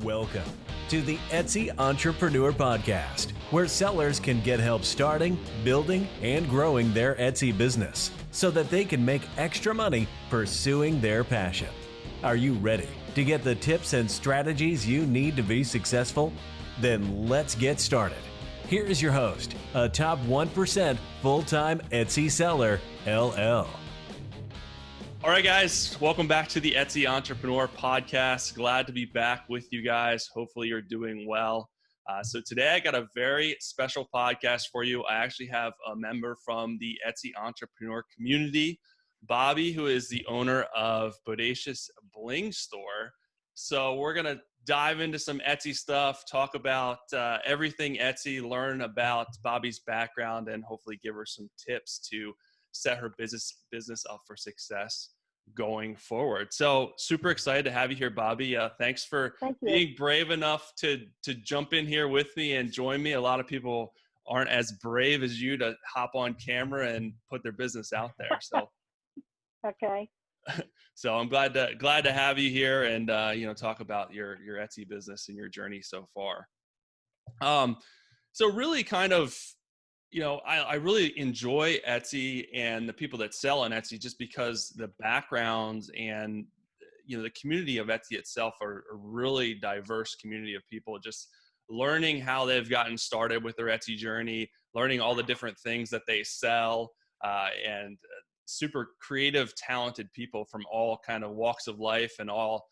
Welcome to the Etsy Entrepreneur Podcast, where sellers can get help starting, building, and growing their Etsy business so that they can make extra money pursuing their passion. Are you ready to get the tips and strategies you need to be successful? Then let's get started. Here is your host, a top 1% full-time Etsy seller, LL. All right, guys, welcome back to the Etsy Entrepreneur Podcast. Glad to be back with you guys. Hopefully you're doing well. So today I got a very special podcast for you. I actually have a member from the Etsy Entrepreneur community, Bobbie, who is the owner of Bodacious Bling Store. So we're going to dive into some Etsy stuff, talk about everything Etsy, learn about Bobbie's background, and hopefully give her some tips to set her business up for success going forward. So super excited to have you here, Bobbie. Thanks for being brave enough to jump in here with me and join me. A lot of people aren't as brave as you to hop on camera and put their business out there. So okay. So I'm glad to have you here and talk about your Etsy business and your journey so far. So really kind of, I really enjoy Etsy and the people that sell on Etsy just because the backgrounds and, the community of Etsy itself are a really diverse community of people, just learning how they've gotten started with their Etsy journey, learning all the different things that they sell, and super creative, talented people from all kind of walks of life and all,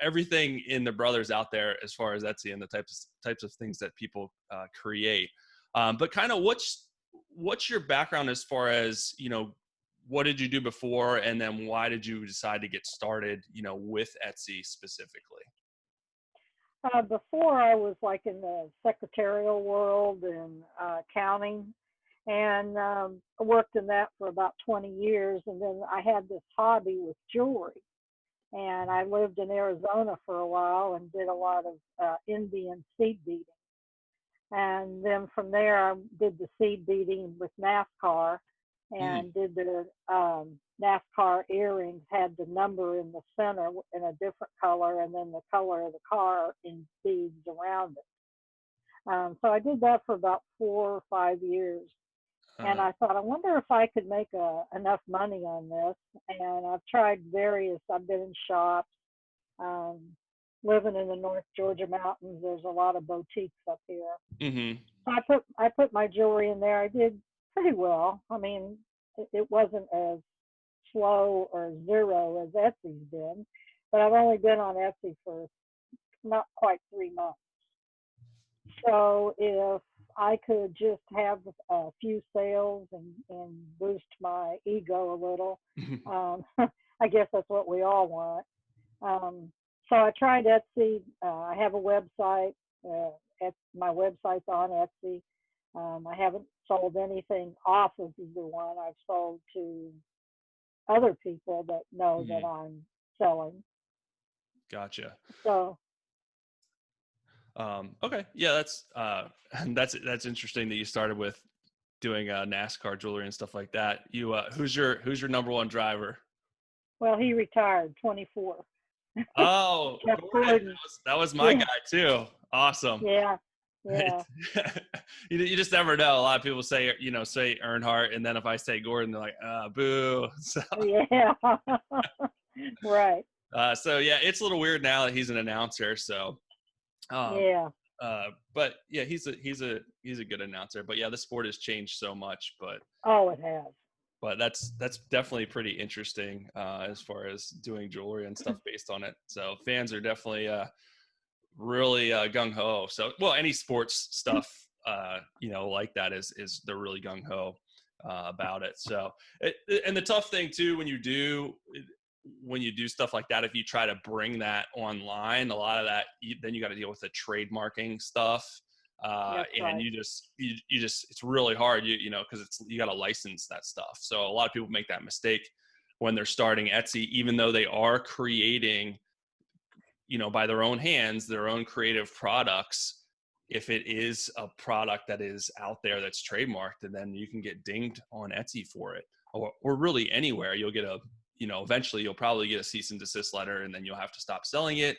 everything in the brothers out there as far as Etsy and the types of things that people create. But kind of what's your background as far as, what did you do before? And then why did you decide to get started, with Etsy specifically? Before I was like in the secretarial world and accounting, and I worked in that for about 20 years. And then I had this hobby with jewelry. And I lived in Arizona for a while and did a lot of Indian seed beading. And then from there, I did the seed beading with NASCAR and did the NASCAR earrings, had the number in the center in a different color and then the color of the car in beads around it. So I did that for about 4 or 5 years. And I thought, I wonder if I could make enough money on this. And I've tried I've been in shops, living in the North Georgia mountains. There's a lot of boutiques up here. Mm-hmm. So I put my jewelry in there. I did pretty well. I mean, it wasn't as slow or zero as Etsy's been, but I've only been on Etsy for not quite 3 months. So if I could just have a few sales and boost my ego a little, I guess that's what we all want. So I tried Etsy. I have a website. My website's on Etsy. I haven't sold anything off of either one. I've sold to other people that know that I'm selling. Gotcha. So. Okay. Yeah, that's interesting that you started with doing NASCAR jewelry and stuff like that. You who's your number one driver? Well, he retired, 24. Oh, that was my guy too. Awesome. Yeah. You just never know. A lot of people say Earnhardt, and then if I say Gordon, they're like, boo. So. Yeah. Right. So yeah, it's a little weird now that he's an announcer. So. But yeah, he's a good announcer. But yeah, the sport has changed so much. But it has. But that's definitely pretty interesting as far as doing jewelry and stuff based on it. So fans are definitely really gung ho. So any sports stuff like that is they're really gung ho about it. So and the tough thing too when you do stuff like that, if you try to bring that online, a lot of that then you got to deal with the trademarking stuff. And right. you just it's really hard, because you got to license that stuff. So a lot of people make that mistake when they're starting Etsy, even though they are creating, by their own hands, their own creative products. If it is a product that is out there that's trademarked, and then you can get dinged on Etsy for it, or really anywhere. You'll get eventually you'll probably get a cease and desist letter, and then you'll have to stop selling it.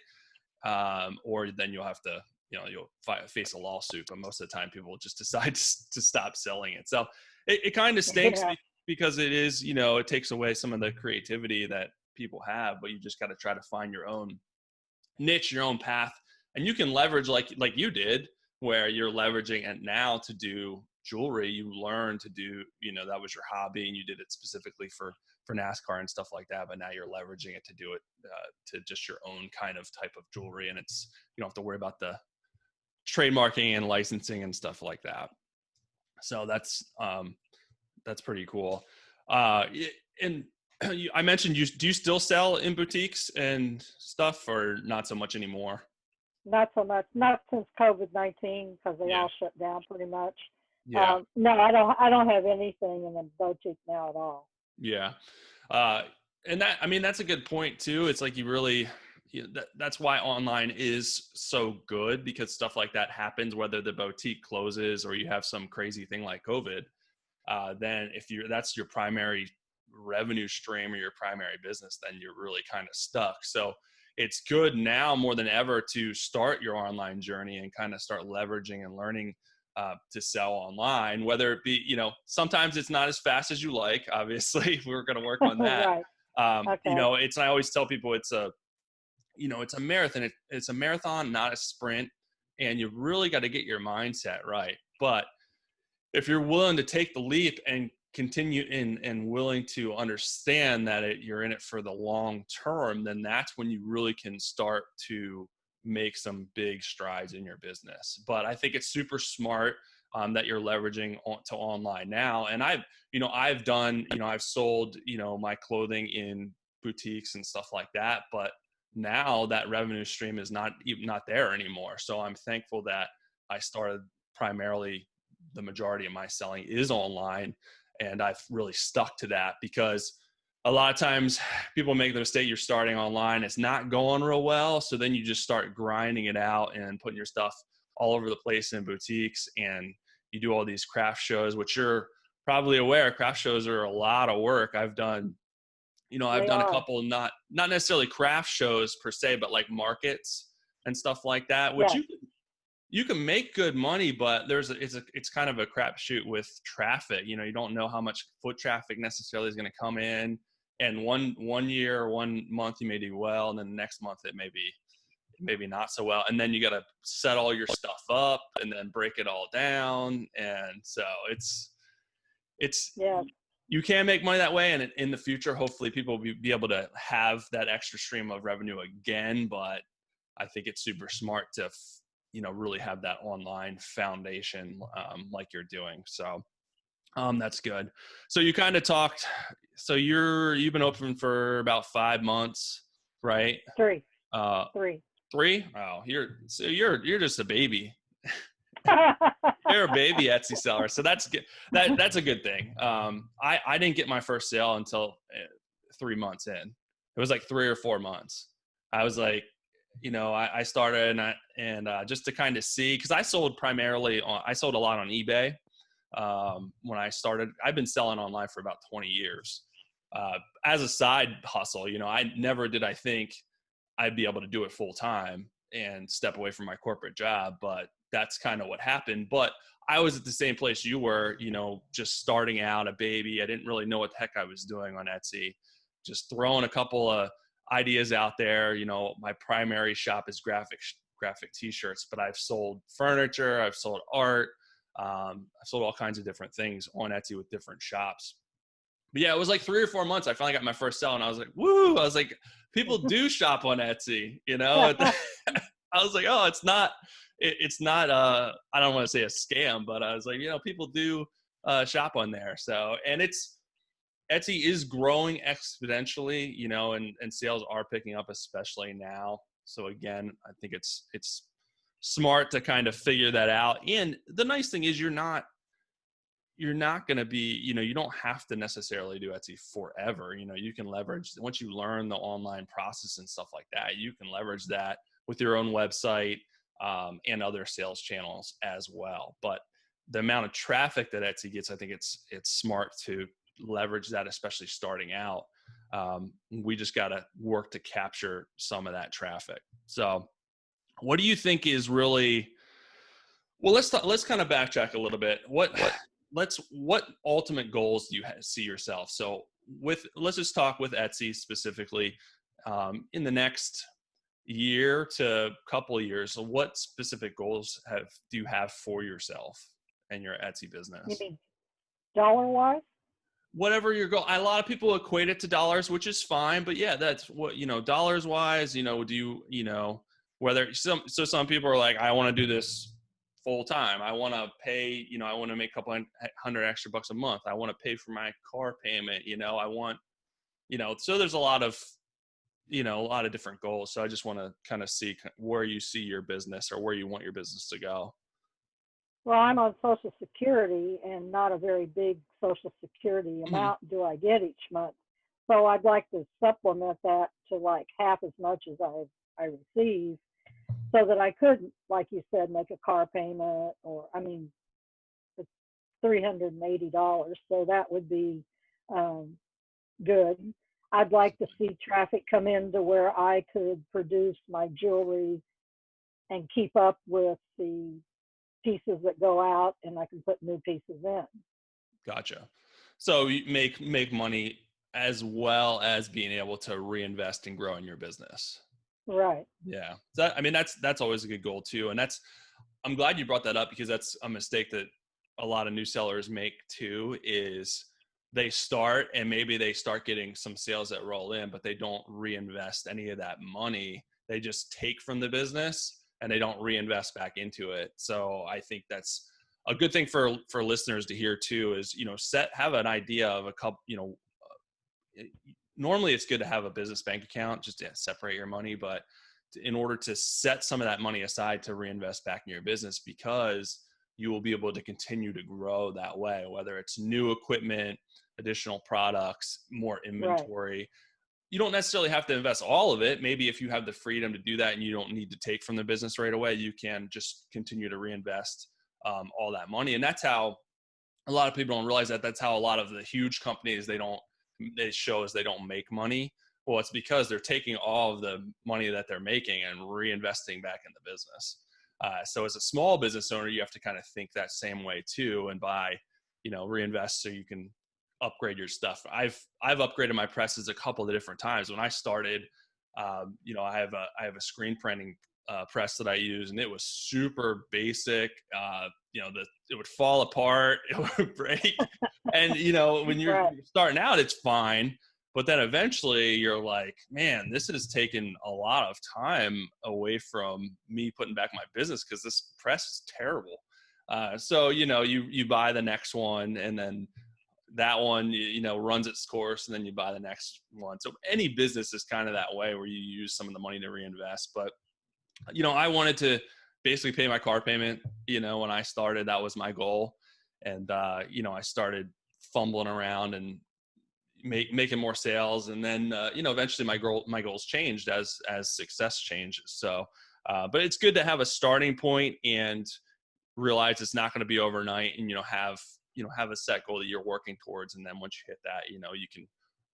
or then you'll have to, you'll face a lawsuit. But most of the time, people just decide to stop selling it. So it kind of stinks Yeah. because it is, it takes away some of the creativity that people have. But you just got to try to find your own niche, your own path, and you can leverage like you did, where you're leveraging it now to do jewelry. You learned to do, that was your hobby, and you did it specifically for NASCAR and stuff like that. But now you're leveraging it to do it to just your own kind of type of jewelry, and it's, you don't have to worry about the trademarking and licensing and stuff like that. So that's pretty cool. And I mentioned do you still sell in boutiques and stuff, or not so much anymore? Not so much. Not since COVID-19, because they Yeah. all shut down pretty much. Yeah. No, I don't have anything in the boutique now at all. Yeah. And that's a good point too. It's like that's why online is so good, because stuff like that happens, whether the boutique closes or you have some crazy thing like COVID. Then if that's your primary revenue stream or your primary business, then you're really kind of stuck. So it's good now more than ever to start your online journey and kind of start leveraging and learning to sell online, whether it be, sometimes it's not as fast as you like, obviously. We're going to work on that. Right. Okay. I always tell people it's a marathon. It's a marathon, not a sprint. And you really got to get your mindset right. But if you're willing to take the leap and continue and willing to understand that you're in it for the long term, then that's when you really can start to make some big strides in your business. But I think it's super smart that you're leveraging to online now. And I've done, I've sold, my clothing in boutiques and stuff like that. But now that revenue stream is not there anymore. So I'm thankful that I started primarily, the majority of my selling is online, and I've really stuck to that, because a lot of times people make the mistake, you're starting online, it's not going real well. So then you just start grinding it out and putting your stuff all over the place in boutiques, and you do all these craft shows, which you're probably aware, craft shows are a lot of work. I've done a couple, not necessarily craft shows per se, but like markets and stuff like that, which Yes. you can make good money, but it's kind of a crapshoot with traffic. You don't know how much foot traffic necessarily is going to come in. And one year, 1 month you may do well, and then the next month it may be maybe not so well. And then you got to set all your stuff up and then break it all down. And so it's Yeah. you can make money that way. And in the future, hopefully people will be able to have that extra stream of revenue again. But I think it's super smart to really have that online foundation like you're doing. So that's good. So you kind of talked, so you've been open for about 5 months, right? 3. 3? Oh, you're just a baby. You're a baby Etsy seller. So that's good. That's a good thing. I didn't get my first sale until 3 months in. It was like 3 or 4 months. I was like, I started and just to kind of see, because I sold a lot on eBay. When I started, I've been selling online for about 20 years as a side hustle. I never did I think I'd be able to do it full time and step away from my corporate job, but that's kind of what happened. But I was at the same place you were, just starting out, a baby. I didn't really know what the heck I was doing on Etsy, just throwing a couple of ideas out there. My primary shop is graphic t-shirts, but I've sold furniture, I've sold art, I've sold all kinds of different things on Etsy with different shops. But yeah, it was like 3 or 4 months. I finally got my first sale, and I was like, woo! I was like, people do shop on Etsy, I was like, oh, it's not. I don't want to say a scam, but I was like, people do shop on there. So, and Etsy is growing exponentially, and sales are picking up, especially now. So again, I think it's smart to kind of figure that out. And the nice thing is you're not going to be, you don't have to necessarily do Etsy forever. You can leverage, once you learn the online process and stuff like that, you can leverage that with your own website and other sales channels as well. But the amount of traffic that Etsy gets, I think it's smart to leverage that, especially starting out. We just got to work to capture some of that traffic. So what do you think is really, well, let's kind of backtrack a little bit. What ultimate goals do you see yourself? So let's just talk with Etsy specifically, in the next year to couple of years. So what specific goals do you have for yourself and your Etsy You business? mean dollar wise? Whatever your goal. A lot of people equate it to dollars, which is fine, but yeah, that's what, dollars wise, whether some people are like, I want to do this full time. I want to pay, I want to make a couple hundred extra bucks a month. I want to pay for my car payment. I want, so there's a lot of different goals. So I just want to kind of see where you see your business or where you want your business to go. Well, I'm on Social Security, and not a very big Social Security amount do I get each month. So I'd like to supplement that to like half as much as I receive, so that I could, like you said, make a car payment, or it's $380. So that would be good. I'd like to see traffic come in to where I could produce my jewelry and keep up with the pieces that go out, and I can put new pieces in. Gotcha. So you make money as well as being able to reinvest and grow in your business. Right. Yeah. That's always a good goal too. And I'm glad you brought that up, because that's a mistake that a lot of new sellers make too, is they start and maybe they start getting some sales that roll in, but they don't reinvest any of that money. They just take from the business and they don't reinvest back into it. So I think that's a good thing for listeners to hear too, is, have an idea of a couple, normally it's good to have a business bank account just to separate your money, but in order to set some of that money aside to reinvest back in your business, because you will be able to continue to grow that way, whether it's new equipment, additional products, more inventory. Right. You don't necessarily have to invest all of it. Maybe if you have the freedom to do that and you don't need to take from the business right away, you can just continue to reinvest all that money. And that's how a lot of people don't realize that. That's how a lot of the huge companies, they don't make money. Well, it's because they're taking all of the money that they're making and reinvesting back in the business. So as a small business owner, you have to kind of think that same way too, and reinvest so you can upgrade your stuff. I've upgraded my presses a couple of different times. When I started, I have a screen printing press that I use, and it was super basic. It would fall apart, it would break. And, when you're starting out, it's fine. But then eventually you're like, man, this has taken a lot of time away from me putting back my business, because this press is terrible. So, you buy the next one, and then that one, runs its course, and then you buy the next one. So any business is kind of that way, where you use some of the money to reinvest. But, I wanted to basically pay my car payment, when I started. That was my goal. And, I started fumbling around and making more sales. And then, eventually my goals changed as success changes. So, but it's good to have a starting point and realize it's not going to be overnight, and, have a set goal that you're working towards. And then once you hit that, you can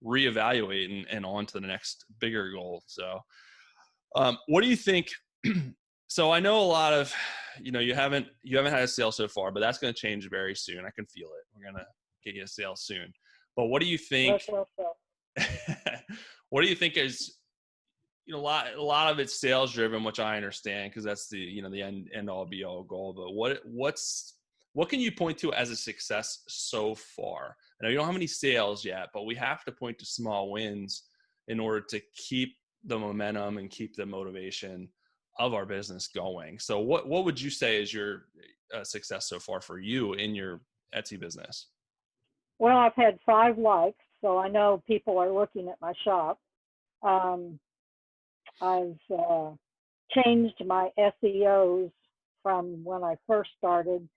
reevaluate and on to the next bigger goal. So, what do you think? So I know a lot of, you haven't had a sale so far, but that's going to change very soon. I can feel it. We're going to get you a sale soon. But what do you think? What do you think is, a lot of it's sales driven, which I understand, because that's the end all be all goal. But what can you point to as a success so far? I know you don't have any sales yet, but we have to point to small wins in order to keep the momentum and keep the motivation of our business going. So what would you say is your success so far for you in your Etsy business? Well, I've had 5 likes, so I know people are looking at my shop. I've changed my SEOs from when I first started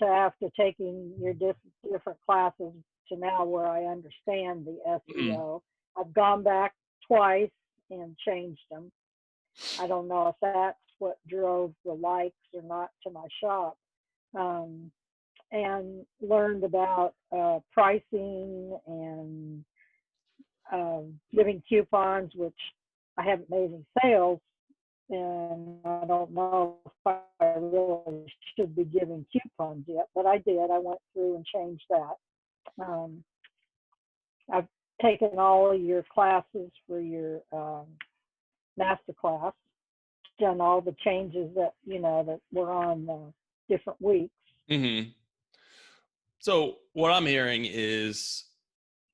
to after taking your different classes to now where I understand the SEO. I've gone back twice and changed them. I don't know if that's what drove the likes or not to my shop. And learned about pricing and giving coupons, which I haven't made any sales and I don't know if I really should be giving coupons yet, but I did. I went through and changed that. I've taken all of your classes for your master class, done all the changes that, that were on different weeks. Mm-hmm. So what I'm hearing is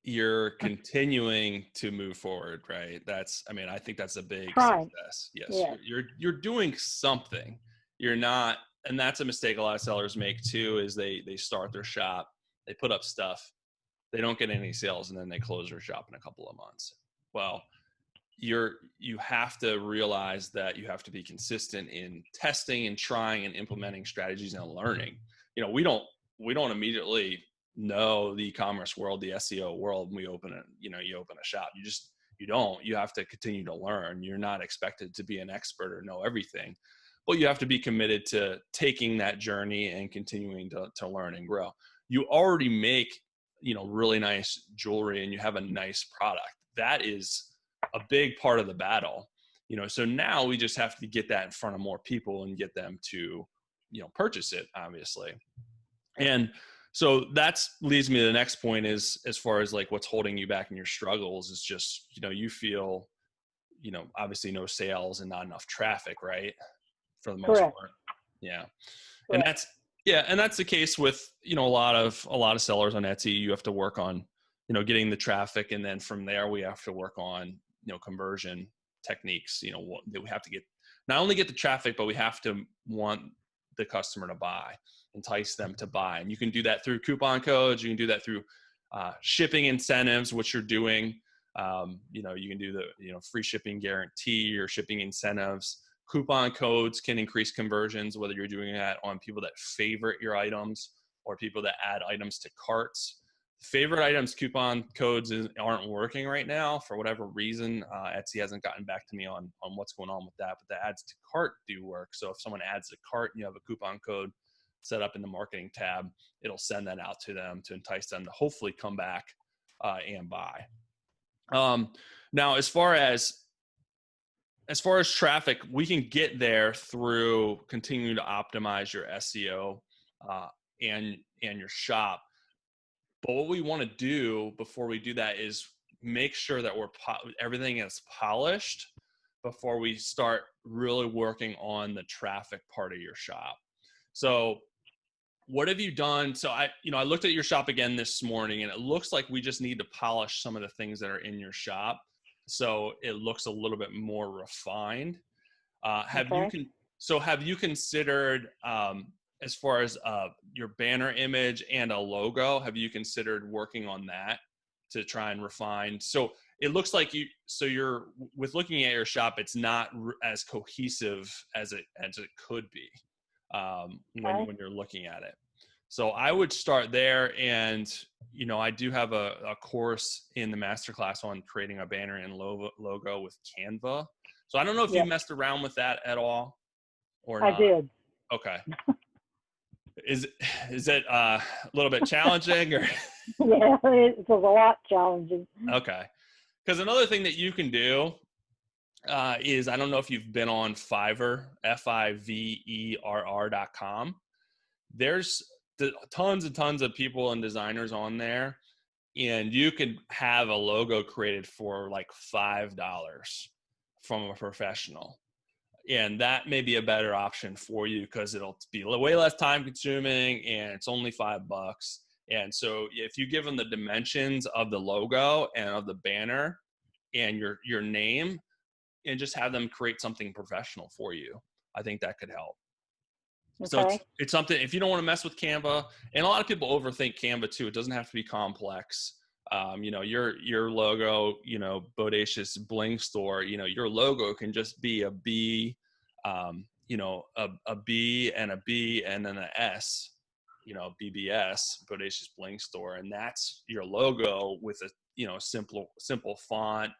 you're continuing to move forward, right? I think that's a big Trying. success. Yes, Yeah. you're doing something. You're not, and that's a mistake a lot of sellers make too, is they start their shop, they put up stuff, they don't get any sales, and then they close their shop in a couple of months. Well, you have to realize that you have to be consistent in testing and trying and implementing strategies and learning. We don't immediately know the e-commerce world, the SEO world, when you open a shop. You have to continue to learn. You're not expected to be an expert or know everything, but you have to be committed to taking that journey and continuing to learn and grow. You already make, really nice jewelry, and you have a nice product. That is a big part of the battle. So now we just have to get that in front of more people and get them to, purchase it, obviously. And so that's leads me to the next point, is as far as like what's holding you back in your struggles is just, you feel, obviously no sales and not enough traffic, right? For the most Correct. part. Yeah. Correct. And that's the case with, a lot of sellers on Etsy. You have to work on, getting the traffic. And then from there, we have to work on, conversion techniques. We have to not only get the traffic, but we have to want the customer to buy, entice them to buy. And you can do that through coupon codes. You can do that through shipping incentives, which you're doing. You can do the, free shipping guarantee or shipping incentives. Coupon codes can increase conversions, whether you're doing that on people that favorite your items or people that add items to carts. Favorite items coupon codes aren't working right now for whatever reason. Etsy hasn't gotten back to me on what's going on with that, but the adds to cart do work. So if someone adds a cart and you have a coupon code set up in the marketing tab, it'll send that out to them to entice them to hopefully come back and buy. Now, as far as traffic, we can get there through continuing to optimize your SEO and your shop. But what we want to do before we do that is make sure that everything is polished before we start really working on the traffic part of your shop. So what have you done? So I looked at your shop again this morning, and it looks like we just need to polish some of the things that are in your shop so it looks a little bit more refined. Have you considered, as far as your banner image and a logo, have you considered working on that to try and refine? So it looks like you're with looking at your shop, it's not as cohesive as it could be when you're looking at it. So I would start there. And, I do have a course in the masterclass on creating a banner and logo with Canva. So I don't know if you messed around with that at all or not. I did. Okay. Is it a little bit challenging or? Yeah, it was a lot challenging. Okay. Because another thing that you can do is, I don't know if you've been on Fiverr, FIVERR.com. There's tons and tons of people and designers on there, and you can have a logo created for like $5 from a professional. And that may be a better option for you because it'll be way less time consuming and it's only $5. And so if you give them the dimensions of the logo and of the banner and your name, and just have them create something professional for you, I think that could help. Okay. So it's something, if you don't want to mess with Canva, and a lot of people overthink Canva too, it doesn't have to be complex. Your logo, Bodacious Bling Store, your logo can just be a B, a B and a B and then an S, BBS, Bodacious Bling Store. And that's your logo with a, simple font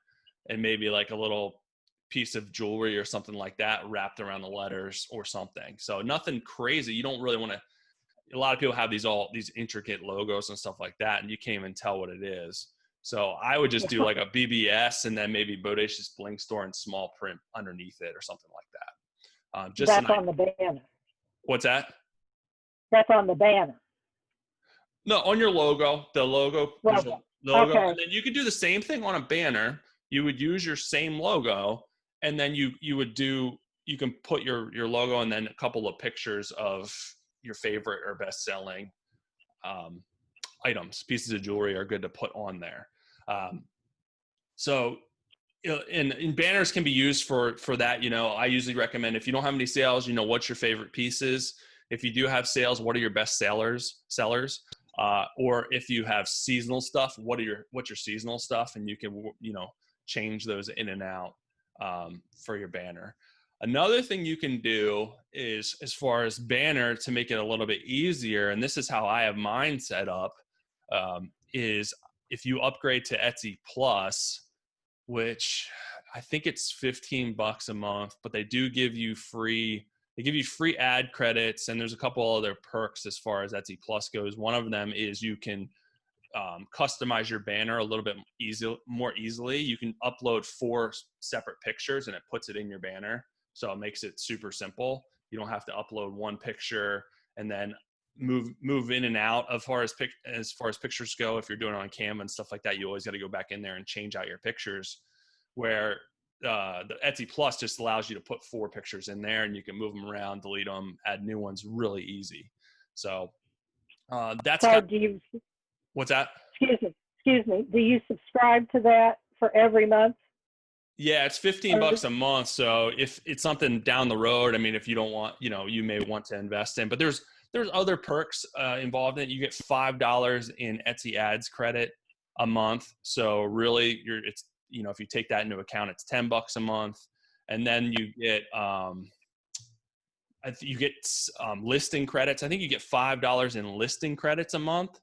and maybe like a little piece of jewelry or something like that wrapped around the letters or something. So nothing crazy. You don't really want to, a lot of people have these intricate logos and stuff like that, and you can't even tell what it is. So I would just do like a BBS and then maybe Bodacious Bling Store in small print underneath it or something like that. That's on the banner. What's that? That's on the banner. No, on your logo, the logo, Well, there's a logo, okay. and then you could do the same thing on a banner. You would use your same logo, and then you can put your logo and then a couple of pictures of your favorite or best selling items, pieces of jewelry are good to put on there. So, and banners can be used for that. I usually recommend, if you don't have any sales, what's your favorite pieces. If you do have sales, what are your best sellers? Or if you have seasonal stuff, what's your seasonal stuff, and you can change those in and out for your banner. Another thing you can do is, as far as banner, to make it a little bit easier, and this is how I have mine set up, is if you upgrade to Etsy Plus, which I think it's $15 a month, but they do give you free. They give you free ad credits, and there's a couple other perks as far as Etsy Plus goes. One of them is you can customize your banner a little bit more easily. You can upload 4 separate pictures, and it puts it in your banner. So it makes it super simple. You don't have to upload one picture and then move in and out as far as pictures go. If you're doing it on Canva and stuff like that, you always got to go back in there and change out your pictures. Where the Etsy Plus just allows you to put 4 pictures in there, and you can move them around, delete them, add new ones really easy. So that's what's that? Excuse me. Do you subscribe to that for every month? Yeah, it's $15 a month. So if it's something down the road, I mean, if you don't want, you may want to invest in, but there's other perks involved in it. You get $5 in Etsy ads credit a month. So really if you take that into account, it's $10 a month. And then you get, listing credits. I think you get $5 in listing credits a month.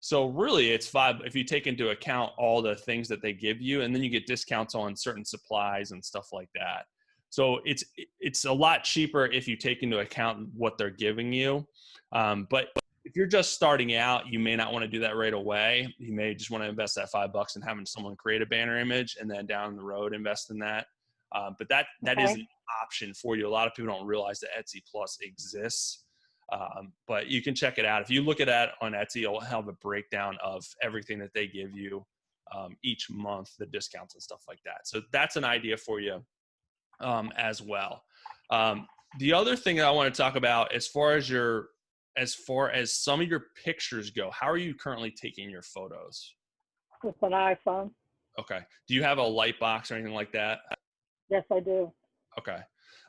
So really it's $5 if you take into account all the things that they give you, and then you get discounts on certain supplies and stuff like that. So it's a lot cheaper if you take into account what they're giving you. But if you're just starting out, you may not want to do that right away. You may just want to invest that $5 in having someone create a banner image, and then down the road invest in that. But that is an option for you. A lot of people don't realize that Etsy Plus exists. But you can check it out. If you look at that on Etsy, it'll have a breakdown of everything that they give you each month, the discounts and stuff like that. So that's an idea for you as well. The other thing that I want to talk about, as far as some of your pictures go, how are you currently taking your photos? With an iPhone. Okay. Do you have a light box or anything like that? Yes, I do. Okay.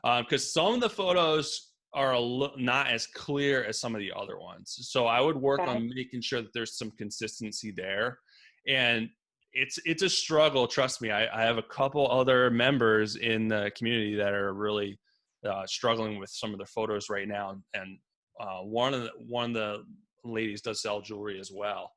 Because some of the photos are not as clear as some of the other ones. So I would work on making sure that there's some consistency there. And it's a struggle. Trust me. I have a couple other members in the community that are really struggling with some of their photos right now. And one of the ladies does sell jewelry as well.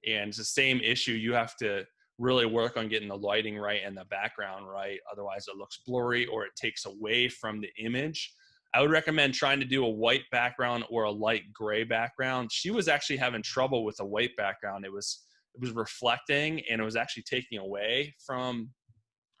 And it's the same issue. You have to really work on getting the lighting right and the background right. Otherwise it looks blurry or it takes away from the image. I would recommend trying to do a white background or a light gray background. She was actually having trouble with a white background. It was reflecting, and it was actually taking away from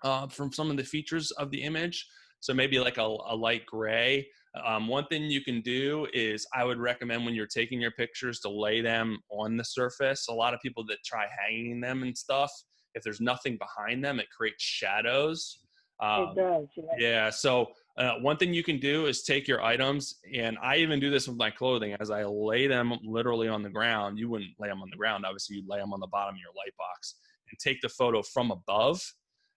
some of the features of the image. So maybe like a light gray. One thing you can do is, I would recommend when you're taking your pictures to lay them on the surface. A lot of people that try hanging them and stuff, if there's nothing behind them, it creates shadows. It does, yeah. So one thing you can do is take your items, and I even do this with my clothing, as I lay them literally on the ground. You wouldn't lay them on the ground. Obviously, you'd lay them on the bottom of your light box and take the photo from above,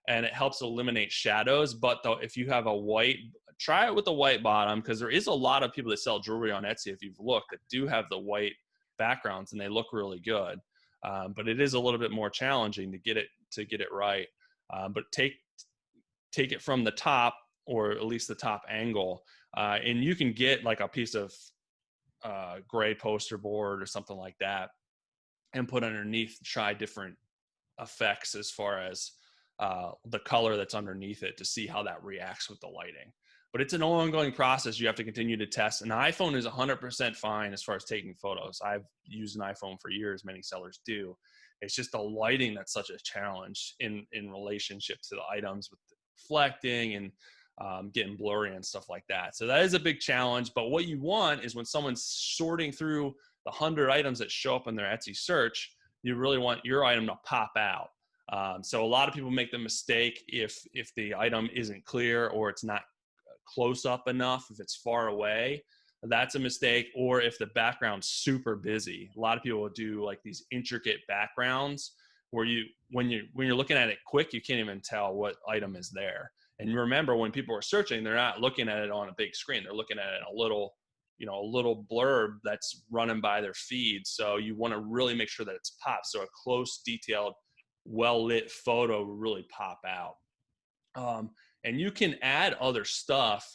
and it helps eliminate shadows. But though, if you have a white, try it with a white bottom, because there is a lot of people that sell jewelry on Etsy, if you've looked, that do have the white backgrounds, and they look really good. But it is a little bit more challenging to get it right. But take it from the top, or at least the top angle, and you can get like a piece of gray poster board or something like that, and put underneath, try different effects as far as the color that's underneath it, to see how that reacts with the lighting. But it's an ongoing process. You have to continue to test. An iPhone is 100% fine as far as taking photos. I've used an iPhone for years. Many sellers do. It's just the lighting that's such a challenge in relationship to the items with reflecting and getting blurry and stuff like that. So that is a big challenge. But what you want is when someone's sorting through the 100 items that show up in their Etsy search, you really want your item to pop out. So a lot of people make the mistake if the item isn't clear or it's not close up enough, if it's far away, that's a mistake. Or if the background's super busy. A lot of people will do like these intricate backgrounds where when you're looking at it quick, you can't even tell what item is there. And remember, when people are searching, they're not looking at it on a big screen. They're looking at it in a little blurb that's running by their feed. So you want to really make sure that it's popped. So a close, detailed, well-lit photo will really pop out. And you can add other stuff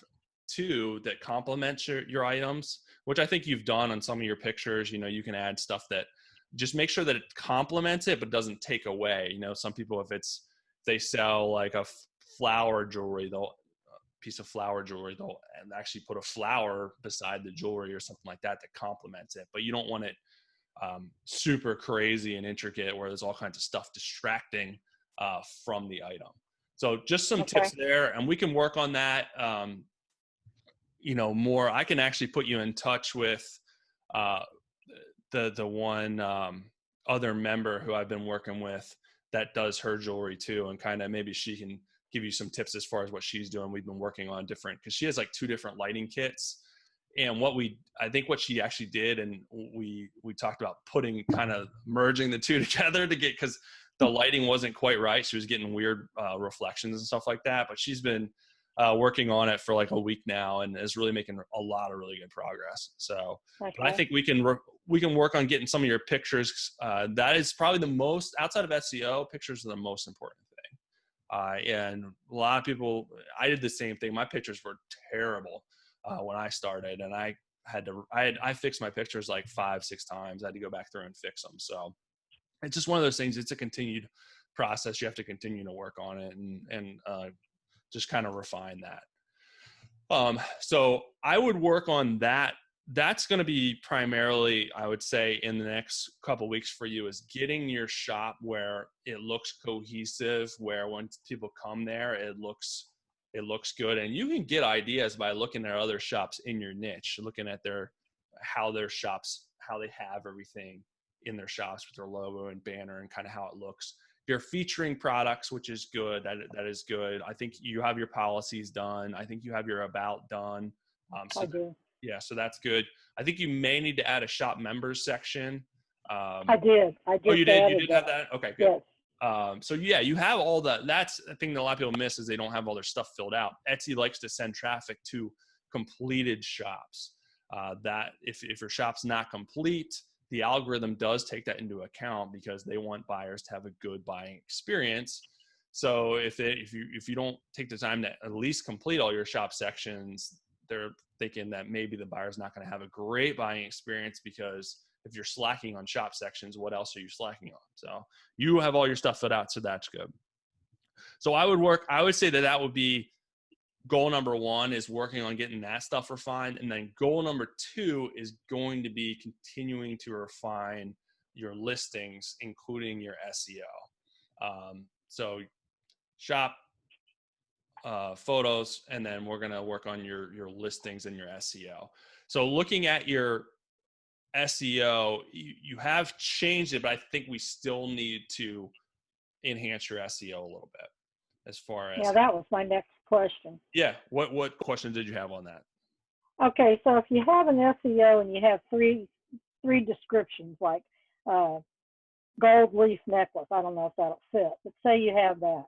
too that complements your items, which I think you've done on some of your pictures. You can add stuff that just make sure that it complements it, but doesn't take away. Some people, if they sell like a flower jewelry, piece of flower jewelry, they'll actually put a flower beside the jewelry or something like that complements it. But you don't want it super crazy and intricate where there's all kinds of stuff distracting from the item. So just some tips there, and we can work on that more. I can actually put you in touch with the one other member who I've been working with that does her jewelry too, and kind of maybe she can give you some tips as far as what she's doing. We've been working on because she has like 2 different lighting kits. And I think what she actually did, and we talked about kind of merging the 2 together because the lighting wasn't quite right. She was getting weird reflections and stuff like that. But she's been working on it for like a week now and is really making a lot of really good progress. So but I think we can work on getting some of your pictures. That is probably the most, outside of SEO, pictures are the most important thing. And a lot of people, I did the same thing. My pictures were terrible when I started, and I fixed my pictures like 5-6 times. I had to go back through and fix them. So it's just one of those things. It's a continued process. You have to continue to work on it and just kind of refine that. So I would work on that. That's going to be primarily, I would say, in the next couple of weeks for you, is getting your shop where it looks cohesive, where when people come there, it looks good. And you can get ideas by looking at other shops in your niche, looking at how they have everything in their shops with their logo and banner and kind of how it looks. You're featuring products, which is good. That is good. I think you have your policies done. I think you have your about done. I do. Yeah, so that's good. I think you may need to add a shop members section. I did. Oh, you did? You did have that? Okay, good. Yes. So yeah, you have all that. That's the thing that a lot of people miss, is they don't have all their stuff filled out. Etsy likes to send traffic to completed shops. That if your shop's not complete, the algorithm does take that into account because they want buyers to have a good buying experience. So if you don't take the time to at least complete all your shop sections, they're thinking that maybe the buyer's not going to have a great buying experience, because if you're slacking on shop sections, what else are you slacking on? So you have all your stuff filled out, so that's good. So I would say that would be goal number 1, is working on getting that stuff refined. And then goal number 2 is going to be continuing to refine your listings, including your SEO. So shop, photos, and then we're going to work on your listings and your SEO. So looking at your SEO, you have changed it, but I think we still need to enhance your SEO a little bit as far as. Yeah, that was my next question. Yeah. What question did you have on that? Okay, so if you have an SEO and you have three descriptions, like gold leaf necklace, I don't know if that'll fit, but say you have that.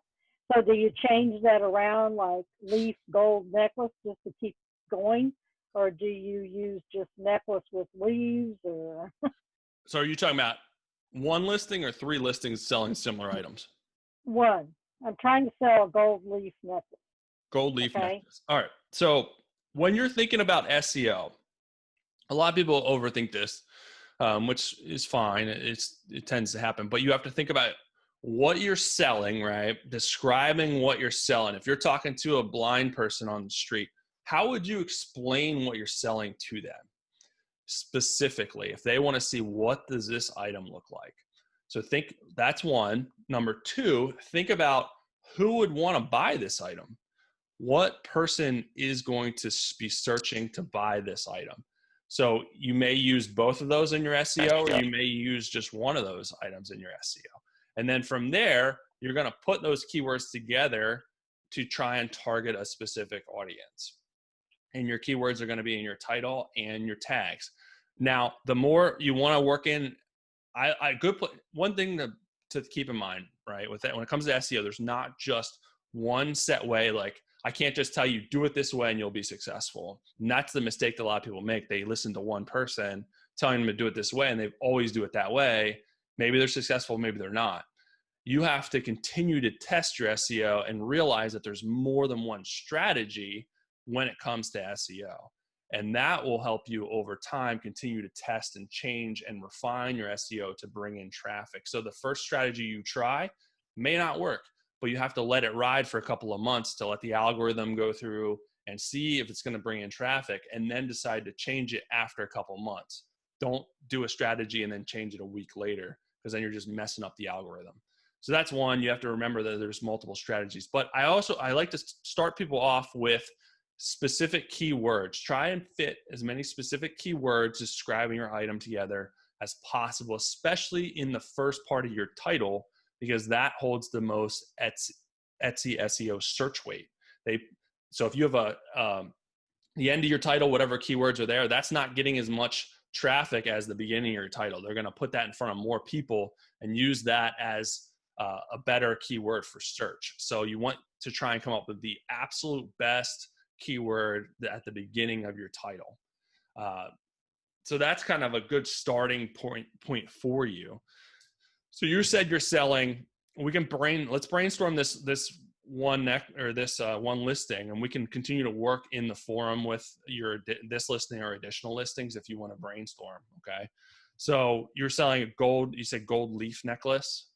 So do you change that around, like leaf gold necklace, just to keep going? Or do you use just necklace with leaves? Or So are you talking about one listing or 3 listings selling similar items? One. I'm trying to sell a gold leaf necklace. Gold leaf necklace. All right. So when you're thinking about SEO, a lot of people overthink this, which is fine. It tends to happen, but you have to think about what you're selling, right? Describing what you're selling. If you're talking to a blind person on the street, how would you explain what you're selling to them specifically if they want to see what does this item look like? So think that's one. Number two, think about who would want to buy this item. What person is going to be searching to buy this item? So you may use both of those in your SEO, or you may use just one of those items in your SEO. And then from there, you're going to put those keywords together to try and target a specific audience. And your keywords are going to be in your title and your tags. Now, the more you want to work in, one thing to keep in mind, right, with that, when it comes to SEO, there's not just one set way. Like, I can't just tell you, do it this way and you'll be successful. And that's the mistake that a lot of people make. They listen to one person telling them to do it this way, and they always do it that way. Maybe they're successful, maybe they're not. You have to continue to test your SEO and realize that there's more than one strategy when it comes to SEO. And that will help you over time continue to test and change and refine your SEO to bring in traffic. So the first strategy you try may not work, but you have to let it ride for a couple of months to let the algorithm go through and see if it's going to bring in traffic, and then decide to change it after a couple of months. Don't do a strategy and then change it a week later, because then you're just messing up the algorithm. So that's one. You have to remember that there's multiple strategies. But I like to start people off with specific keywords. Try and fit as many specific keywords describing your item together as possible, especially in the first part of your title, because that holds the most Etsy SEO search weight. So if you have the end of your title, whatever keywords are there, that's not getting as much traffic as the beginning of your title. They're going to put that in front of more people and use that as a better keyword for search. So you want to try and come up with the absolute best keyword at the beginning of your title. So that's kind of a good starting point for you. So you said you're selling. Let's brainstorm this one listing, and we can continue to work in the forum with this listing or additional listings if you want to brainstorm. Okay. So you're selling you said gold leaf necklace.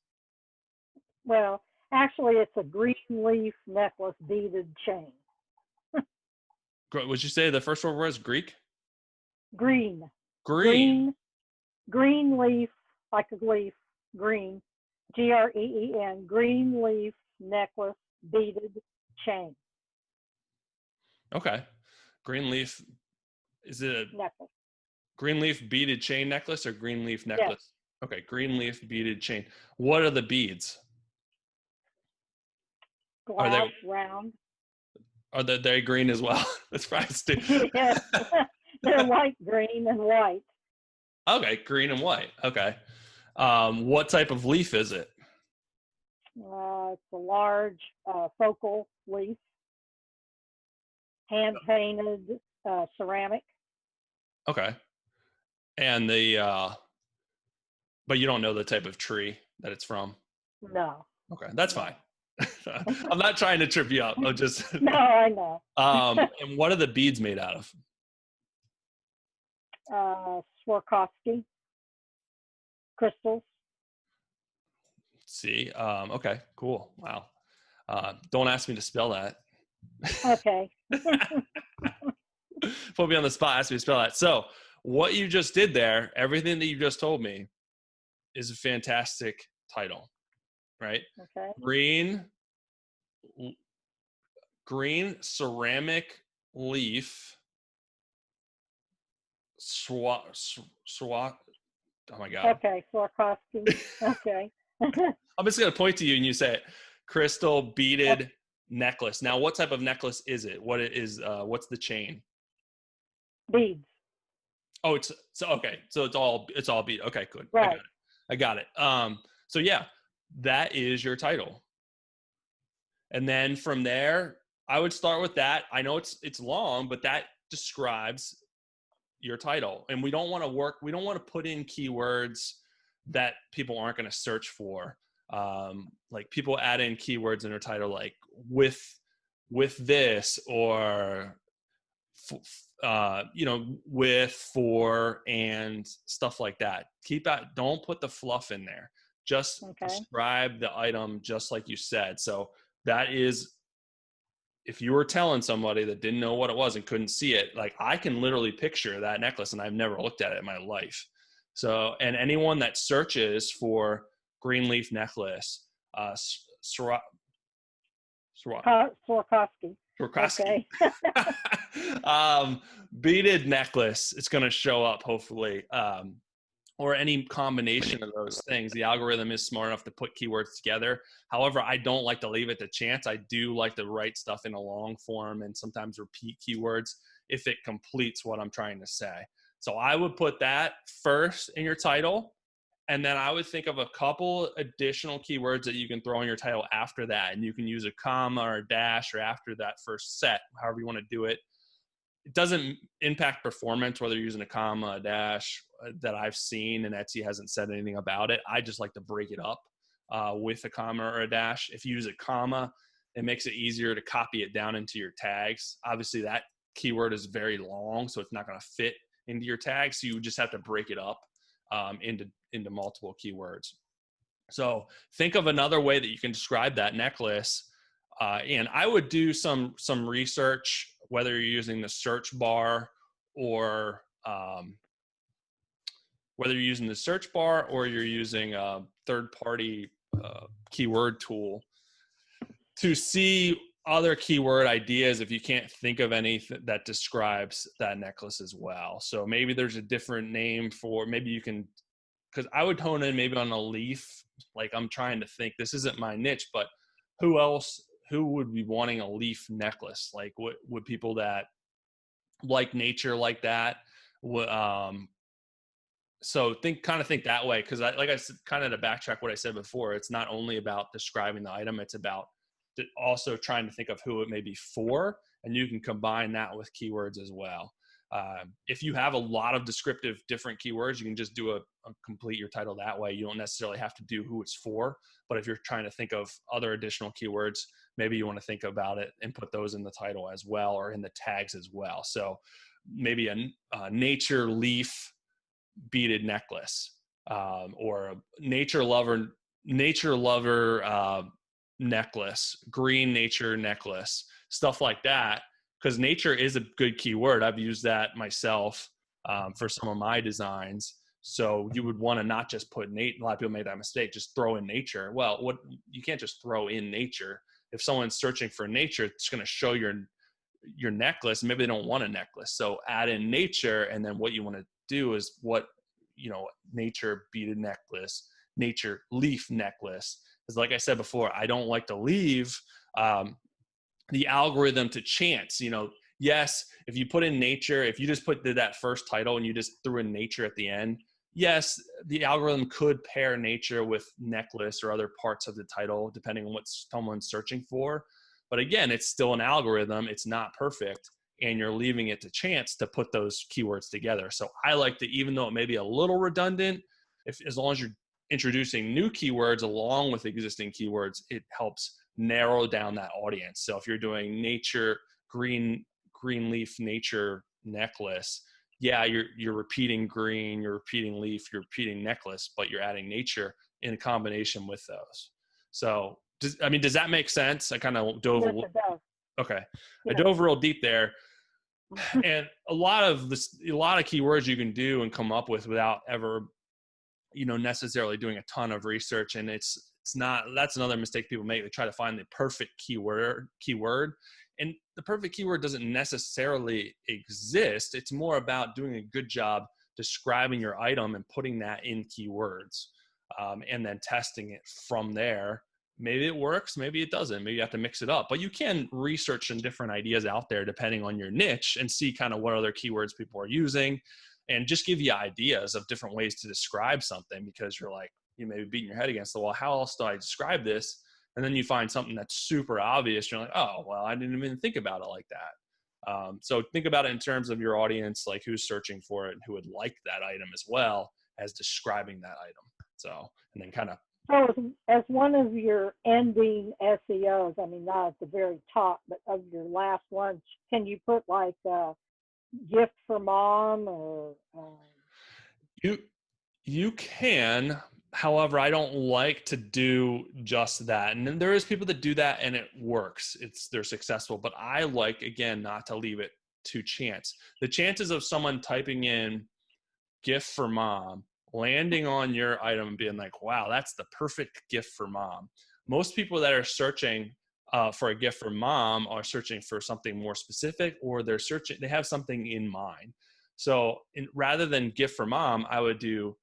Well, actually, it's a green leaf necklace beaded chain. Would you say the first word was Greek? Green. Green. Green leaf, like a leaf, green, Green, green leaf necklace beaded chain. Okay. Green leaf, is it a necklace? Green leaf beaded chain necklace or green leaf necklace? Yes. Okay, green leaf beaded chain. What are the beads? Glass, round. Are they green as well? That's probably stupid. Yes. They're light green and white. Okay, green and white. Okay. What type of leaf is it? It's a large focal leaf, hand painted ceramic. Okay. And but you don't know the type of tree that it's from? No. Okay, that's fine. I'm not trying to trip you up. I'm just No, I know. And what are the beads made out of? Swarovski crystals. See, okay, cool. Wow. Don't ask me to spell that. Okay. Put me on the spot, ask me to spell that. So what you just did there, everything that you just told me, is a fantastic title, right? Okay. Green ceramic leaf oh my God. Okay, Swarovski. Okay. I'm just going to point to you and you say it. Crystal beaded necklace. Now, what type of necklace is it? What's the chain? Beads. Oh, okay. So it's all bead. Okay, good. Right. I got it. So yeah, that is your title. And then from there, I would start with that. I know it's long, but that describes your title. And we don't want to put in keywords that people aren't going to search for. Like people add in keywords in their title, like with this, or with, for, and stuff like that. Don't put the fluff in there. Just describe the item just like you said. So that is, if you were telling somebody that didn't know what it was and couldn't see it, like I can literally picture that necklace and I've never looked at it in my life. So, and anyone that searches for green leaf necklace, Swarovski. Swarovski. Okay. Beaded necklace. It's going to show up hopefully. Or any combination of those things. The algorithm is smart enough to put keywords together. However, I don't like to leave it to chance. I do like to write stuff in a long form and sometimes repeat keywords if it completes what I'm trying to say. So I would put that first in your title. And then I would think of a couple additional keywords that you can throw in your title after that. And you can use a comma or a dash or after that first set, however you want to do it. It doesn't impact performance, whether you're using a comma, a dash that I've seen, and Etsy hasn't said anything about it. I just like to break it up with a comma or a dash. If you use a comma, it makes it easier to copy it down into your tags. Obviously, that keyword is very long, so it's not going to fit into your tags. So you just have to break it up into multiple keywords. So think of another way that you can describe that necklace. And I would do some research, whether you're using the search bar or whether you're using a third-party keyword tool to see other keyword ideas if you can't think of anything that describes that necklace as well. So maybe there's a different name for, maybe you can, because I would hone in maybe on a leaf. Like I'm trying to think, this isn't my niche, but who would be wanting a leaf necklace? Like what would people that like nature like that? So think that way. Cause like I said, kind of to backtrack what I said before, it's not only about describing the item, it's about also trying to think of who it may be for, and you can combine that with keywords as well. If you have a lot of descriptive different keywords, you can just do a complete your title that way. You don't necessarily have to do who it's for, but if you're trying to think of other additional keywords, maybe you want to think about it and put those in the title as well, or in the tags as well. So maybe a nature leaf beaded necklace, or a nature lover necklace, green nature necklace, stuff like that. Because nature is a good keyword. I've used that myself for some of my designs. So you would want to not just put a lot of people make that mistake, just throw in nature. Well, you can't just throw in nature. If someone's searching for nature, it's going to show your necklace. Maybe they don't want a necklace. So add in nature, and then what you want to do is nature beaded necklace, nature leaf necklace. Because like I said before, I don't like to leave the algorithm to chance. Yes, if you put in nature, if you just did that first title and you just threw in nature at the end, yes, the algorithm could pair nature with necklace or other parts of the title, depending on what someone's searching for. But again, it's still an algorithm. It's not perfect. And you're leaving it to chance to put those keywords together. So I like to, even though it may be a little redundant, as long as you're introducing new keywords along with existing keywords, it helps narrow down that audience. So if you're doing nature, green leaf nature necklace, yeah, you're repeating green, you're repeating leaf, you're repeating necklace, but you're adding nature in combination with those. So does that make sense? I kind of dove Yes, it does. Okay. Yes. I dove real deep there. And a lot of keywords you can do and come up with without ever, necessarily doing a ton of research. And that's another mistake people make. They try to find the perfect keyword. And the perfect keyword doesn't necessarily exist. It's more about doing a good job describing your item and putting that in keywords, and then testing it from there. Maybe it works, maybe it doesn't. Maybe you have to mix it up. But you can research some different ideas out there depending on your niche and see kind of what other keywords people are using, and just give you ideas of different ways to describe something, because you're like, you may be beating your head against the wall. How else do I describe this? And then you find something that's super obvious. You're like, oh, well, I didn't even think about it like that. So think about it in terms of your audience, like who's searching for it and who would like that item as well as describing that item. So, and then kind of. So as one of your ending SEOs, not at the very top, but of your last ones, can you put like a gift for mom or? You can. However, I don't like to do just that. And then there is people that do that and it works. They're successful. But I like, again, not to leave it to chance. The chances of someone typing in gift for mom landing on your item and being like, wow, that's the perfect gift for mom. Most people that are searching for a gift for mom are searching for something more specific, or they have something in mind. So rather than gift for mom, I would do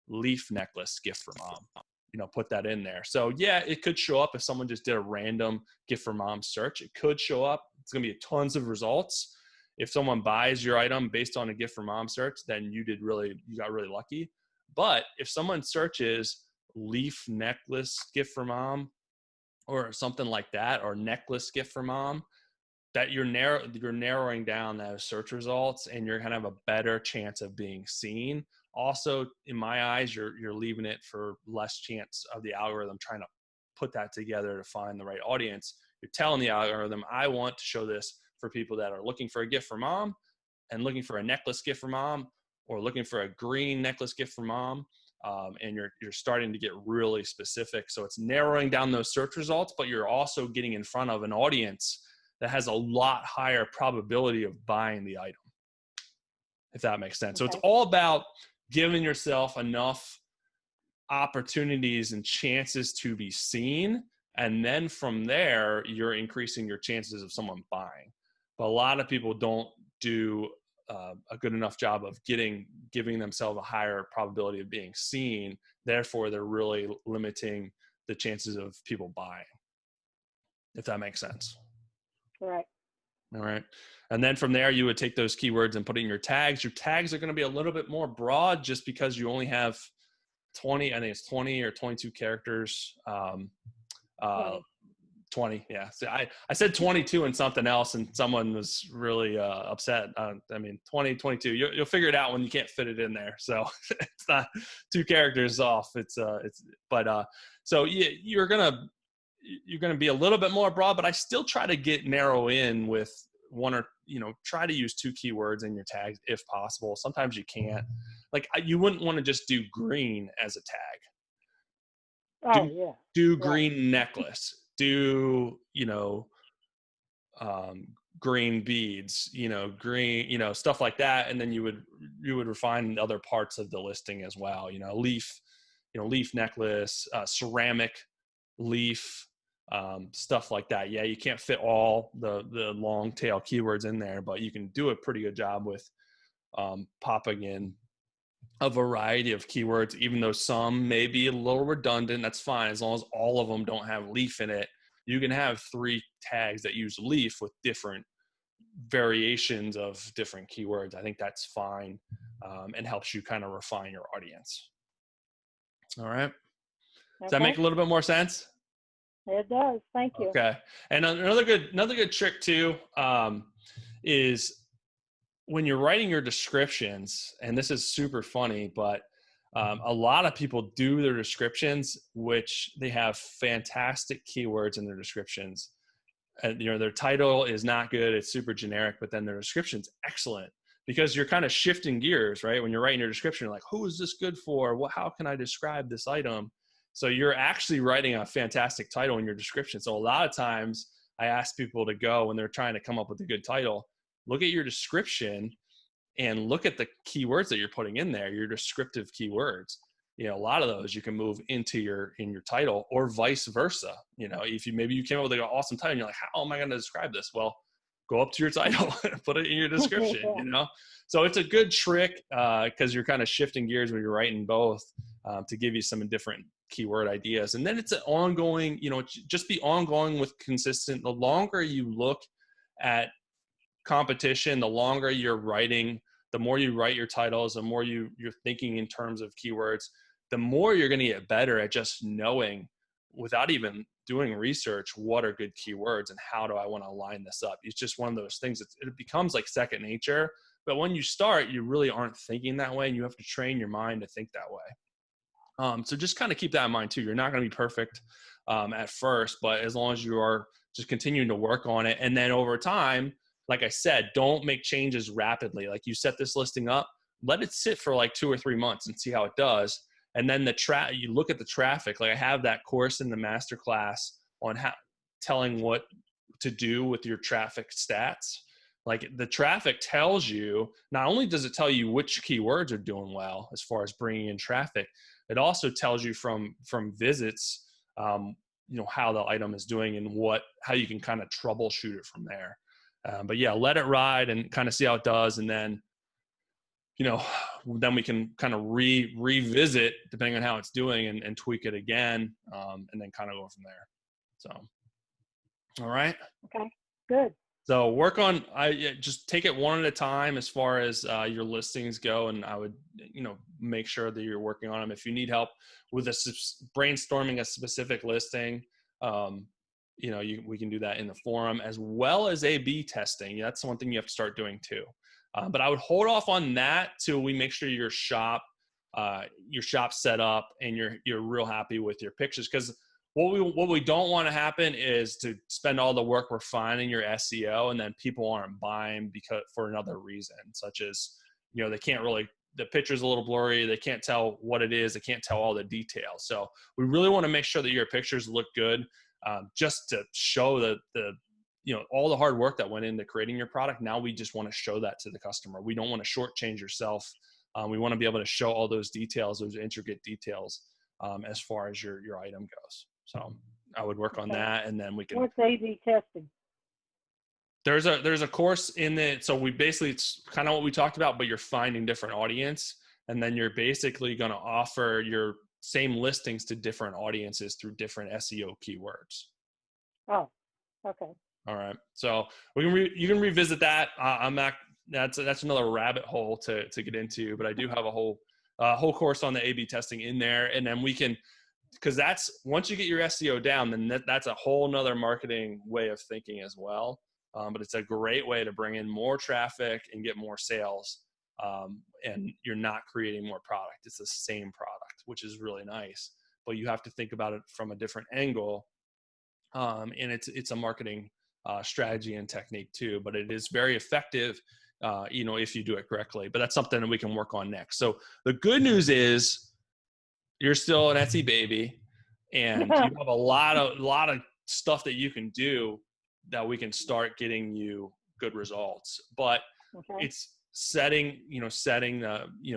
leaf necklace gift for mom, put that in there. So yeah, it could show up if someone just did a random gift for mom search. It could show up. It's going to be tons of results. If someone buys your item based on a gift for mom search, then you got really lucky. But if someone searches leaf necklace gift for mom or something like that, or necklace gift for mom, that you're narrowing down those search results, and you're going to have a better chance of being seen. Also, in my eyes, you're leaving it for less chance of the algorithm trying to put that together to find the right audience. You're telling the algorithm, I want to show this for people that are looking for a gift for mom and looking for a necklace gift for mom, or looking for a green necklace gift for mom. And you're starting to get really specific. So it's narrowing down those search results, but you're also getting in front of an audience that has a lot higher probability of buying the item, if that makes sense. Okay. So it's all about giving yourself enough opportunities and chances to be seen. And then from there, you're increasing your chances of someone buying. But a lot of people don't do a good enough job of giving themselves a higher probability of being seen. Therefore, they're really limiting the chances of people buying, if that makes sense. Right. All right. And then from there, you would take those keywords and put in your tags. Your tags are going to be a little bit more broad just because you only have 20 or 22 characters. 20. Yeah. So I said 22 and something else, and someone was really upset. 20, 22, you'll figure it out when you can't fit it in there. So it's not 2 characters off. So you're going to be a little bit more broad, but I still try to narrow in with one or, try to use 2 keywords in your tags if possible. Sometimes you can't. Like, you wouldn't want to just do green as a tag. Do green necklace. Do, green beads, green, stuff like that. And then you would refine other parts of the listing as well. Leaf necklace, ceramic leaf, stuff like that. Yeah, you can't fit all the long tail keywords in there, but you can do a pretty good job with popping in a variety of keywords, even though some may be a little redundant. That's fine, as long as all of them don't have leaf in it. You can have 3 tags that use leaf with different variations of different keywords. I think that's fine, and helps you kind of refine your audience. All right. Does that make a little bit more sense? It does. Thank you. Okay. And another good trick too is when you're writing your descriptions, and this is super funny, but a lot of people do their descriptions, which they have fantastic keywords in their descriptions. And, their title is not good. It's super generic, but then their description's excellent, because you're kind of shifting gears, right? When you're writing your description, you're like, who is this good for? How can I describe this item? So you're actually writing a fantastic title in your description. So a lot of times I ask people to go, when they're trying to come up with a good title, look at your description and look at the keywords that you're putting in there, your descriptive keywords. A lot of those you can move into in your title, or vice versa. If maybe you came up with an awesome title and you're like, how am I going to describe this? Well, go up to your title and put it in your description, So it's a good trick because you're kind of shifting gears when you're writing both to give you some different keyword ideas. And then it's an ongoing, just be ongoing with consistent. The longer you look at competition, the longer you're writing, the more you write your titles, the more you're thinking in terms of keywords, the more you're going to get better at just knowing, without even doing research, what are good keywords and how do I want to line this up. It's just one of those things. It becomes like second nature. But when you start, you really aren't thinking that way, and you have to train your mind to think that way. So just kind of keep that in mind too. You're not going to be perfect at first, but as long as you are just continuing to work on it, and then over time, like I said, don't make changes rapidly. Like, you set this listing up, let it sit for like 2 or 3 months and see how it does. And then you look at the traffic. Like, I have that course in the masterclass on telling what to do with your traffic stats. Like the traffic tells you, not only does it tell you which keywords are doing well as far as bringing in traffic, it also tells you from visits, how the item is doing and how you can kind of troubleshoot it from there. But yeah, let it ride and kind of see how it does. And then, then we can kind of revisit depending on how it's doing and tweak it again. And then kind of go from there. So, all right. Okay, good. So just take it one at a time as far as your listings go. And I would, make sure that you're working on them. If you need help with brainstorming a specific listing, we can do that in the forum, as well as A/B testing. That's one thing you have to start doing too. But I would hold off on that till we make sure your shop's set up and you're real happy with your pictures. Because what we don't want to happen is to spend all the work refining your SEO and then people aren't buying for another reason, such as, they can't really, the picture's a little blurry. They can't tell what it is. They can't tell all the details. So we really want to make sure that your pictures look good, just to show all the hard work that went into creating your product. Now we just want to show that to the customer. We don't want to shortchange yourself. We want to be able to show all those details, those intricate details, as far as your item goes. So I would work on that, and then we can. What's A/B testing? There's a course in it. So it's kind of what we talked about, but you're finding different audience, and then you're basically going to offer your same listings to different audiences through different SEO keywords. Oh, okay. All right. So you can revisit that. I'm not. That's another rabbit hole to get into, but I do have a whole course on the A/B testing in there, and then we can. Because once you get your SEO down, then that's a whole nother marketing way of thinking as well. But it's a great way to bring in more traffic and get more sales. And you're not creating more product. It's the same product, which is really nice. But you have to think about it from a different angle. And it's a marketing strategy and technique too. But it is very effective, if you do it correctly. But that's something that we can work on next. So the good news is, you're still an Etsy baby, and you have a lot of stuff that you can do that we can start getting you good results. But it's setting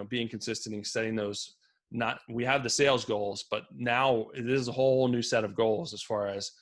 being consistent and setting those. We have the sales goals, but now it is a whole new set of goals as far as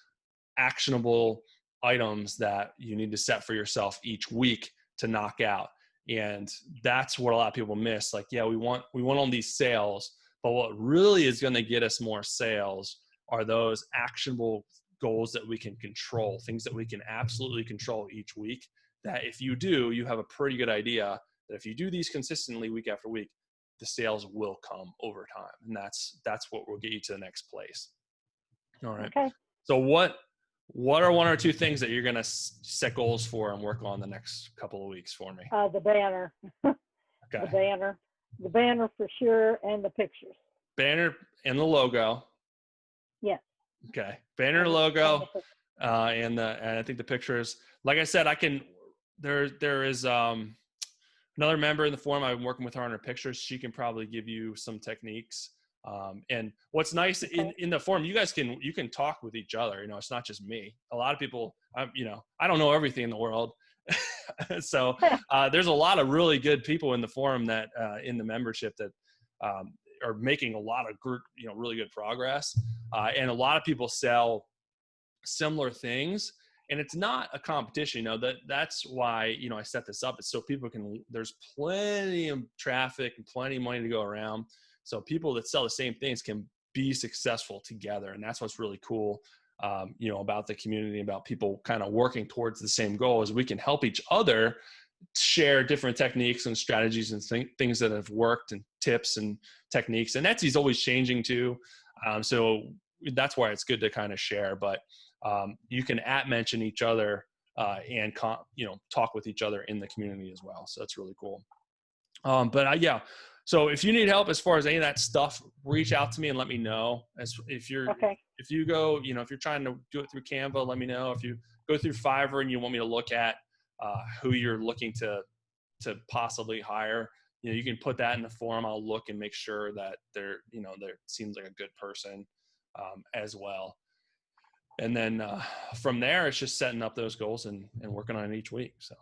actionable items that you need to set for yourself each week to knock out. And that's what a lot of people miss. Like, yeah, we want all these sales. But what really is going to get us more sales are those actionable goals that we can control, things that we can absolutely control each week, that if you do, you have a pretty good idea that if you do these consistently week after week, the sales will come over time. And that's what will get you to the next place. All right. Okay. So what are one or two things that you're going to set goals for and work on the next couple of weeks for me? The banner. Okay. The banner for sure, and the pictures. Banner and the logo. Yes. Okay. Banner, logo, and I think the pictures. Like I said, there is another member in the forum. I'm working with her on her pictures. She can probably give you some techniques. And what's nice in the forum, you can talk with each other. It's not just me. A lot of people, I don't know everything in the world. So there's a lot of really good people in the forum that in the membership that are making a lot of really good progress. And a lot of people sell similar things, and it's not a competition. That's why I set this up. It's so people there's plenty of traffic and plenty of money to go around. So people that sell the same things can be successful together, and that's what's really cool. About the community, about people kind of working towards the same goal, is we can help each other share different techniques and strategies and things that have worked, and tips and techniques. And Etsy's always changing too. So that's why it's good to kind of share, but you can mention each other and talk with each other in the community as well. So that's really cool. So if you need help as far as any of that stuff, reach out to me and let me know. If you go, if you're trying to do it through Canva, let me know. If you go through Fiverr and you want me to look at who you're looking to possibly hire, you can put that in the forum. I'll look and make sure that they're seems like a good person as well. And then from there, it's just setting up those goals and working on it each week. So.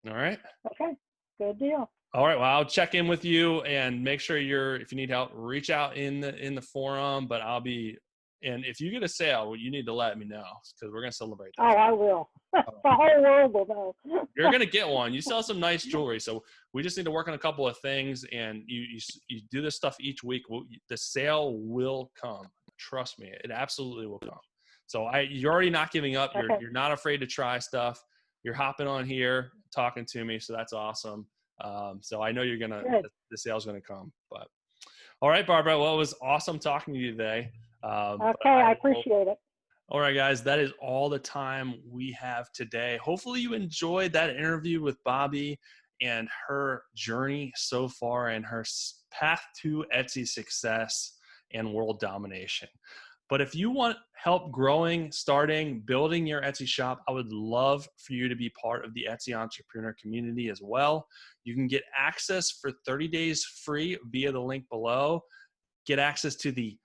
All right. Okay, good deal. All right. Well, I'll check in with you and make sure if you need help, reach out in the forum, but and if you get a sale, you need to let me know because we're going to celebrate Oh, that. I will. The whole world will know. You're going to get one. You sell some nice jewelry. So we just need to work on a couple of things, and you do this stuff each week. The sale will come. Trust me. It absolutely will come. So you're already not giving up. Okay. You're not afraid to try stuff. You're hopping on here, talking to me. So that's awesome. So I know the sale's going to come, but all right, Barbara. Well, it was awesome talking to you today. Okay, I appreciate it. All right, guys, that is all the time we have today. Hopefully you enjoyed that interview with Bobbie and her journey so far and her path to Etsy success and world domination. But if you want help growing, starting, building your Etsy shop, I would love for you to be part of the Etsy Entrepreneur community as well. You can get access for 30 days free via the link below. Get access to the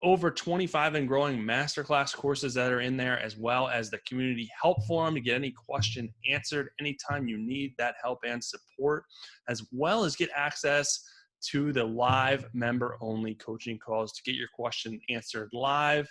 over 25 and growing masterclass courses that are in there, as well as the community help forum to get any question answered anytime you need that help and support, as well as get access to the live member-only coaching calls to get your question answered live,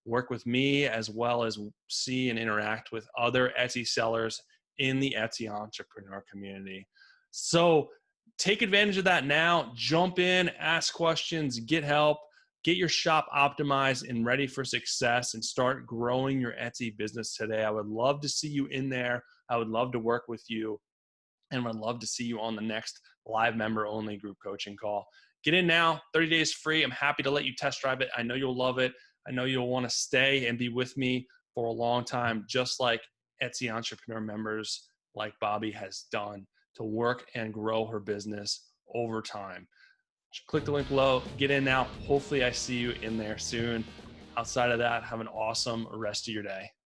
work with me, as well as see and interact with other Etsy sellers in the Etsy Entrepreneur community. So take advantage of that now. Jump in, ask questions, get help. Get your shop optimized and ready for success and start growing your Etsy business today. I would love to see you in there. I would love to work with you and would love to see you on the next live member only group coaching call. Get in now, 30 days free. I'm happy to let you test drive it. I know you'll love it. I know you'll want to stay and be with me for a long time, just like Etsy Entrepreneur members like Bobbie has done to work and grow her business over time. Click the link below, get in now. Hopefully I see you in there soon. Outside of that, have an awesome rest of your day.